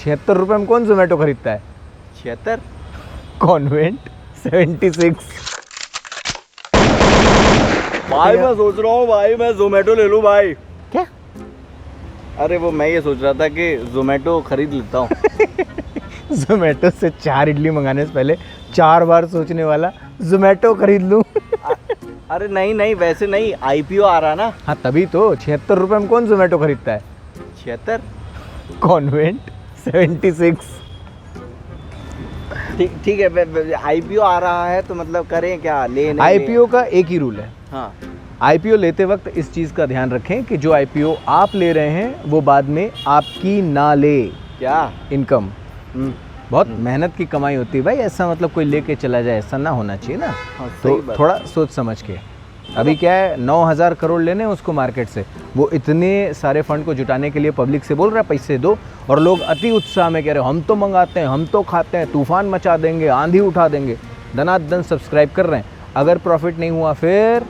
₹76 में कौन जोमेटो खरीदता है? 76 कॉन्वेंट 76। भाई मैं सोच रहा हूँ भाई मैं जोमेटो ले लूँ भाई। क्या? अरे वो मैं ये सोच रहा था कि जोमेटो खरीद लेता हूँ। जोमेटो से 4 इडली मंगाने से पहले 4 बार सोचने वाला, जोमेटो खरीद लूँ। अरे नहीं नहीं वैसे नहीं, आईपीओ आ रहा ना। हाँ तभी तो ₹76 में कौन जोमेटो खरीदता है? 76 कॉन्वेंट 76। ठीक है, आईपीओ आ रहा है तो मतलब करें क्या, ले नहीं आईपीओ का एक ही रूल है, हाँ आईपीओ लेते वक्त इस चीज़ का ध्यान रखें कि जो आईपीओ आप ले रहे हैं वो बाद में आपकी ना ले। क्या इनकम बहुत मेहनत की कमाई होती है भाई, ऐसा मतलब कोई लेके चला जाए ऐसा ना होना चाहिए ना। हाँ, तो सही बात। थोड़ा सोच समझ के। अभी क्या है 9,000 करोड़ लेने हैं उसको मार्केट से, वो इतने सारे फंड को जुटाने के लिए पब्लिक से बोल रहा है पैसे दो, और लोग अति उत्साह में कह रहे हैं हम तो मंगाते हैं, हम तो खाते हैं, तूफान मचा देंगे, आंधी उठा देंगे, दनादन सब्सक्राइब कर रहे हैं। अगर प्रॉफिट नहीं हुआ फिर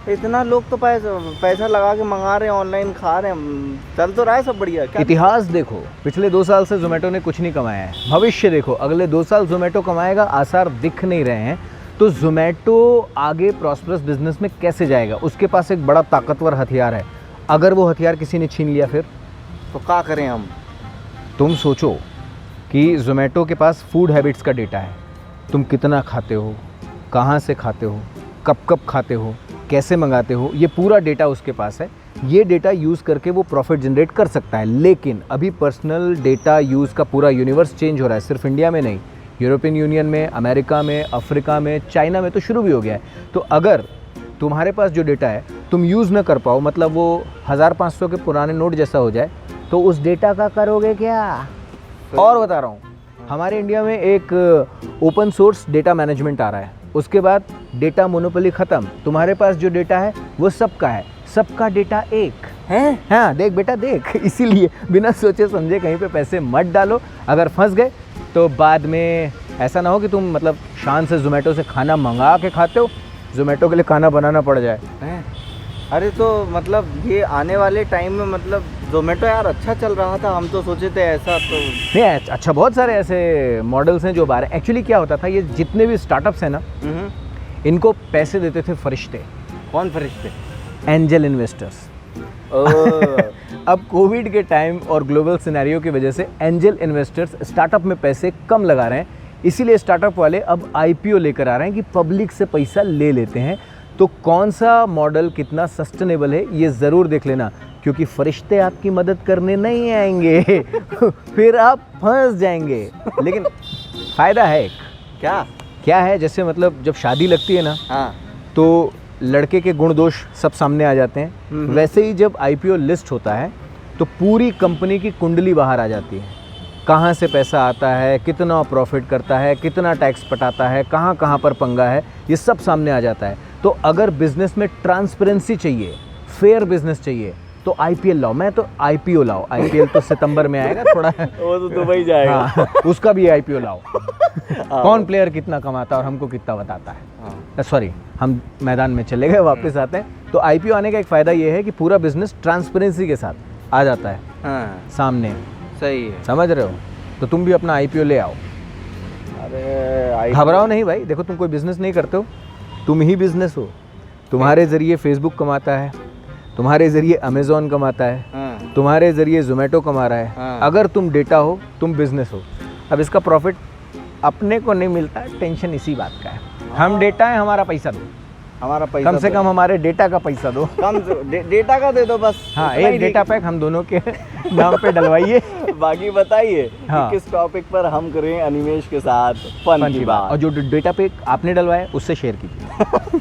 इतना लोग तो पैसा लगा के मंगा रहे हैं, ऑनलाइन खा रहे हैं, चल तो रहा है सब बढ़िया। क्या इतिहास देखो, पिछले 2 साल से जोमेटो ने कुछ नहीं कमाया है। भविष्य देखो, अगले 2 साल जोमेटो कमाएगा, आसार दिख नहीं रहे हैं। तो जोमेटो आगे प्रॉस्परस बिजनेस में कैसे जाएगा? उसके पास एक बड़ा ताकतवर हथियार है। अगर वो हथियार किसी ने छीन लिया फिर तो क्या करें हम? तुम सोचो कि जोमेटो के पास फूड हैबिट्स का डेटा है, तुम कितना खाते हो, कहाँ से खाते हो, कब कब खाते हो, कैसे मंगाते हो, ये पूरा डेटा उसके पास है। ये डेटा यूज़ करके वो प्रॉफिट जनरेट कर सकता है। लेकिन अभी पर्सनल डेटा यूज़ का पूरा यूनिवर्स चेंज हो रहा है, सिर्फ इंडिया में नहीं, यूरोपियन यूनियन में, अमेरिका में, अफ्रीका में, चाइना में तो शुरू भी हो गया है। तो अगर तुम्हारे पास जो डेटा है तुम यूज़ न कर पाओ, मतलब वो 1500 के पुराने नोट जैसा हो जाए, तो उस डेटा का करोगे क्या? और बता रहा हूँ, हमारे इंडिया में एक ओपन सोर्स डेटा मैनेजमेंट आ रहा है, उसके बाद डेटा मोनोपोली ख़त्म। तुम्हारे पास जो डेटा है वो सबका है, सबका डेटा एक है। हाँ देख बेटा देख, इसीलिए बिना सोचे समझे कहीं पे पैसे मत डालो। अगर फंस गए तो बाद में ऐसा ना हो कि तुम मतलब शान से जोमेटो से खाना मंगा के खाते हो, जोमेटो के लिए खाना बनाना पड़ जाए। अरे तो मतलब ये आने वाले टाइम में मतलब जोमेटो यार अच्छा चल रहा था, हम तो सोचे थे ऐसा तो नहीं। अच्छा बहुत सारे ऐसे मॉडल्स हैं जो बाहर। एक्चुअली क्या होता था, ये जितने भी स्टार्टअप्स हैं ना, इनको पैसे देते थे फरिश्ते। कौन फरिश्ते? Angel investors. अब कोविड के टाइम और ग्लोबल सिनेरियो की वजह से एंजल इन्वेस्टर्स स्टार्टअप में पैसे कम लगा रहे हैं, इसीलिए स्टार्टअप वाले अब आईपीओ लेकर आ रहे हैं कि पब्लिक से पैसा ले लेते हैं। तो कौन सा मॉडल कितना सस्टेनेबल है ये ज़रूर देख लेना, क्योंकि फरिश्ते आपकी मदद करने नहीं आएंगे फिर आप फंस जाएंगे। लेकिन फ़ायदा है एक। क्या है, जैसे मतलब जब शादी लगती है ना, हाँ तो लड़के के गुण दोष सब सामने आ जाते हैं। वैसे ही जब आईपीओ लिस्ट होता है तो पूरी कंपनी की कुंडली बाहर आ जाती है, कहाँ से पैसा आता है, कितना प्रॉफिट करता है, कितना टैक्स पटाता है, कहाँ कहाँ पर पंगा है, ये सब सामने आ जाता है। तो अगर बिजनेस में ट्रांसपेरेंसी चाहिए, फेयर बिजनेस चाहिए, तो आईपीएल लाओ। मैं तो आईपीओ लाओ, आईपीएल तो सितंबर में आएगा थोड़ा वो तो दुबई जाएगा। हाँ, उसका भी आईपीओ लाओ। कौन प्लेयर कितना कमाता है और हमको कितना बताता है। सॉरी, हम मैदान में चले गए, वापस आते हैं। तो आईपीओ आने का एक फ़ायदा ये है कि पूरा बिजनेस ट्रांसपेरेंसी के साथ आ जाता है। हाँ सामने। सही है, समझ रहे हो? तो तुम भी अपना आईपीओ ले आओ। अरे घबराओ नहीं भाई, देखो तुम कोई बिजनेस नहीं करते हो, तुम ही बिजनेस हो। तुम्हारे ज़रिए फेसबुक कमाता है, तुम्हारे ज़रिए अमेज़ॉन कमाता है, हाँ तुम्हारे ज़रिए जोमेटो कमा रहा है। हाँ। अगर तुम डेटा हो, तुम बिजनेस हो। अब इसका प्रॉफिट अपने को नहीं मिलता, टेंशन इसी बात का है। हम डेटा है, हमारा पैसा दो, हमारा पैसा कम से कम हमारे डेटा का पैसा दो। कम डेटा का दे दो बस। हाँ, उतना ही एक डेटा पैक हम दोनों के नाम पे डलवाइए। बाकी बताइए हाँ। कि किस टॉपिक पर हम करें अनिमेश के साथ फन की बात। और जो डेटा पैक आपने डलवाया उससे शेयर कीजिए।